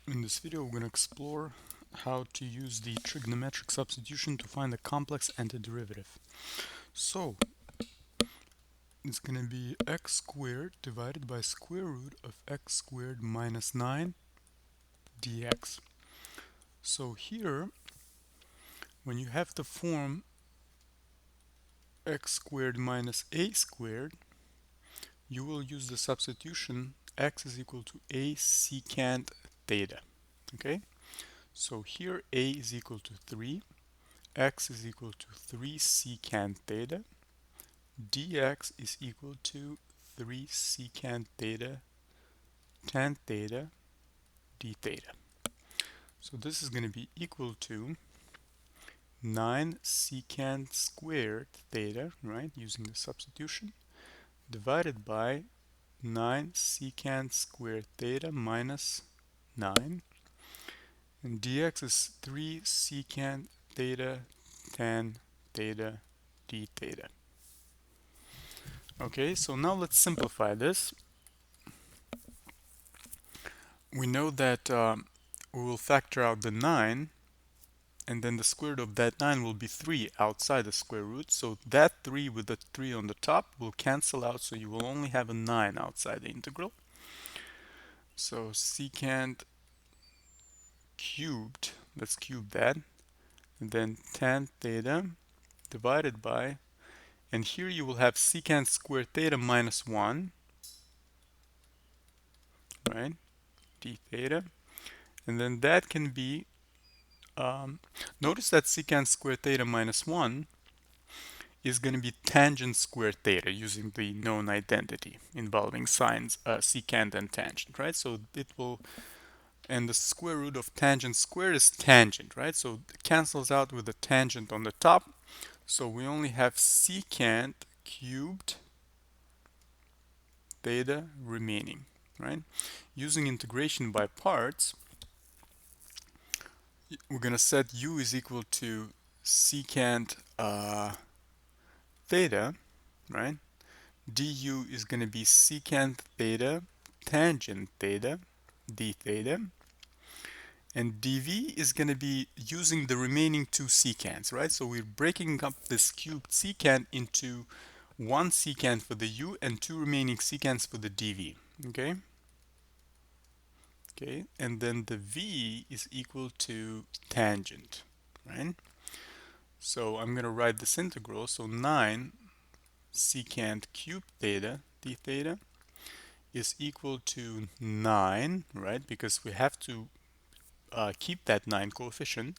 In this video, we're going to explore how to use the trigonometric substitution to find the complex antiderivative. So, it's going to be x squared divided by square root of x squared minus 9 dx. So here, when you have the form x squared minus a squared, you will use the substitution x is equal to a secant theta. Okay? So here a is equal to 3. X is equal to 3 secant theta. Dx is equal to 3 secant theta tan theta d theta. So this is going to be equal to 9 secant squared theta, right, using the substitution, divided by 9 secant squared theta minus 9. And dx is 3 secant theta tan theta d theta. Okay, so now let's simplify this. We know that we will factor out the 9, and then the square root of that 9 will be 3 outside the square root. So that 3 with the 3 on the top will cancel out, so you will only have a 9 outside the integral. So secant cubed, let's cube that, and then tan theta divided by, and here you will have secant squared theta minus 1, right, d theta, and then that can be, notice that secant squared theta minus 1 is going to be tangent squared theta using the known identity involving sines secant and tangent, right? So it will, and the square root of tangent squared is tangent, right? So it cancels out with the tangent on the top. So we only have secant cubed theta remaining, right? Using integration by parts, we're going to set u is equal to secant theta, right? Du is going to be secant theta tangent theta d theta, and dv is going to be using the remaining two secants, right? So we're breaking up this cubed secant into one secant for the u and two remaining secants for the dv. Okay, and then the v is equal to tangent, right? So I'm going to write this integral. So 9 secant cubed theta d theta is equal to 9, right? Because we have to keep that 9 coefficient.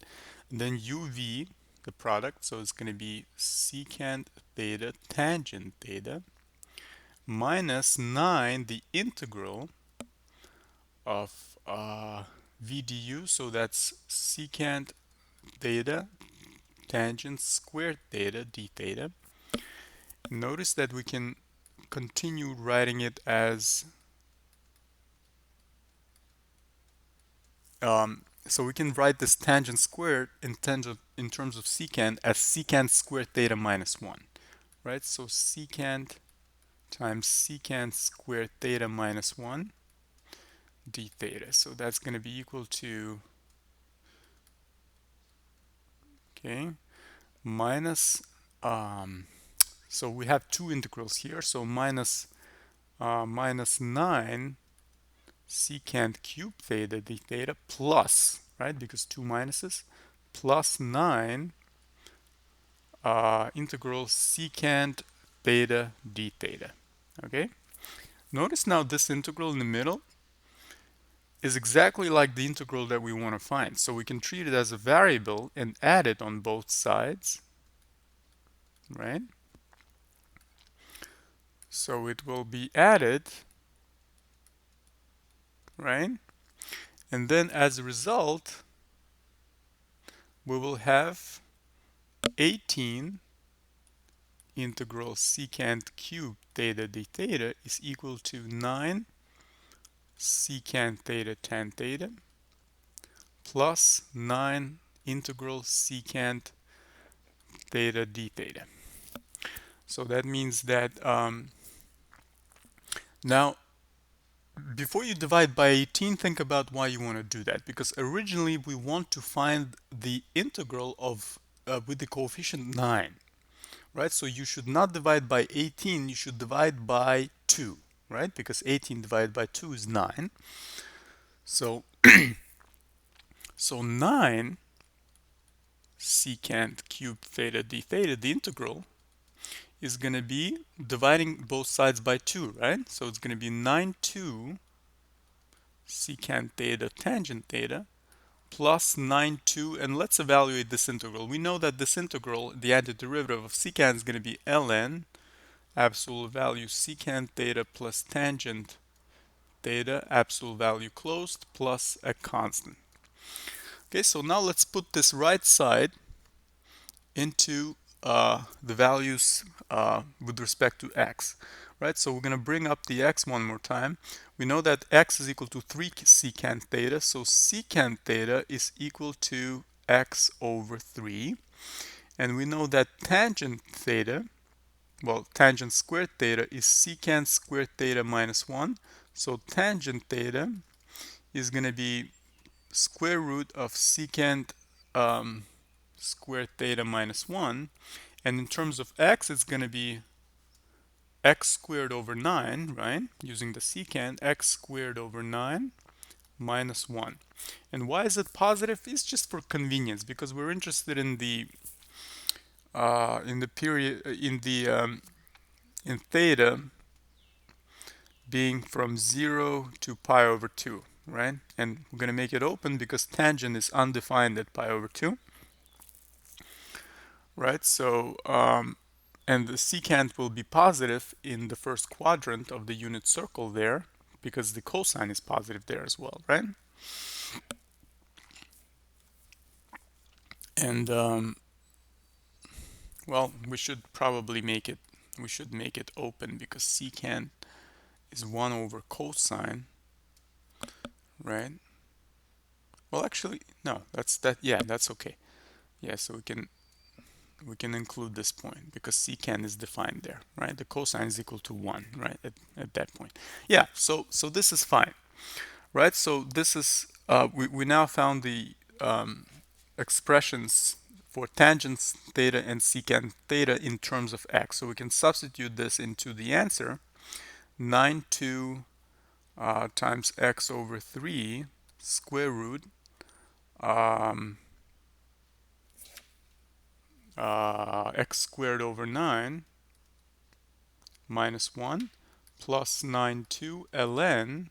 And then uv, the product, so it's going to be secant theta tangent theta minus 9, the integral of v du, so that's secant theta tangent squared theta d theta. Notice that we can continue writing it as so we can write this tangent squared in terms of secant as secant squared theta minus 1, right? So secant times secant squared theta minus 1 d theta. So that's going to be equal to, okay, minus, so we have two integrals here. So minus 9 secant cubed theta d theta plus, right, because two minuses, plus 9 integral secant theta d theta. Okay, notice now this integral in the middle is exactly like the integral that we want to find, so we can treat it as a variable and add it on both sides, right? So it will be added, right? And then as a result, we will have 18 integral secant cubed theta d theta is equal to 9 secant theta tan theta plus 9 integral secant theta d theta. So that means that now before you divide by 18, think about why you want to do that, because originally we want to find the integral of with the coefficient 9, right? So you should not divide by 18, you should divide by 2, right? Because 18 divided by 2 is 9. So so 9 secant cubed theta d theta, the integral, is going to be dividing both sides by 2, right? So it's going to be 9 2 secant theta tangent theta plus 9 2, and let's evaluate this integral. We know that this integral, the antiderivative of secant, is going to be ln absolute value secant theta plus tangent theta absolute value closed plus a constant. Okay, so now let's put this right side into the values with respect to x, right? So we're going to bring up the x one more time. We know that x is equal to 3 secant theta, so secant theta is equal to x over 3. And we know that tangent theta, well, tangent squared theta is secant squared theta minus 1. So tangent theta is going to be square root of secant squared theta minus 1. And in terms of x, it's going to be x squared over 9, right? Using the secant, x squared over 9 minus 1. And why is it positive? It's just for convenience, because we're interested in the period in theta being from 0 to pi over 2, right? And we're going to make it open because tangent is undefined at pi over 2, right? So and the secant will be positive in the first quadrant of the unit circle there, because the cosine is positive there as well, right? And well, we should make it open, because secant is 1 over cosine, right? Well, actually, no, that's okay. Yeah, so we can include this point because secant is defined there, right? The cosine is equal to 1, right, at that point. Yeah, so this is fine, right? So this is, we now found the expressions for tangent theta and secant theta in terms of x. So we can substitute this into the answer. 9 2 times x over 3 square root x squared over 9 minus 1 plus 9 2 ln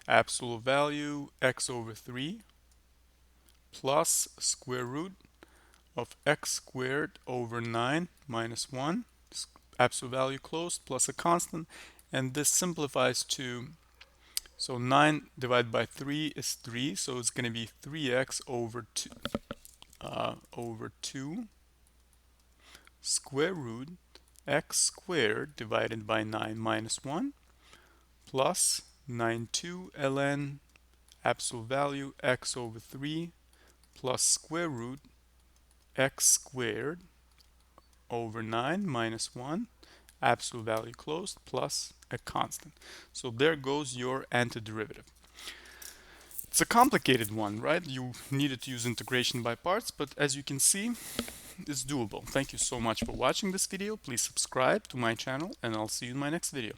absolute value x over 3 plus square root of x squared over 9 minus 1 absolute value closed plus a constant, and this simplifies to, so 9 divided by 3 is 3, so it's going to be 3x over 2 square root x squared divided by 9 minus 1 plus 9 2 ln absolute value x over 3 plus square root x squared over 9 minus 1 absolute value closed plus a constant. So there goes your antiderivative. It's a complicated one, right? You needed to use integration by parts, but as you can see, it's doable. Thank you so much for watching this video. Please subscribe to my channel, and I'll see you in my next video.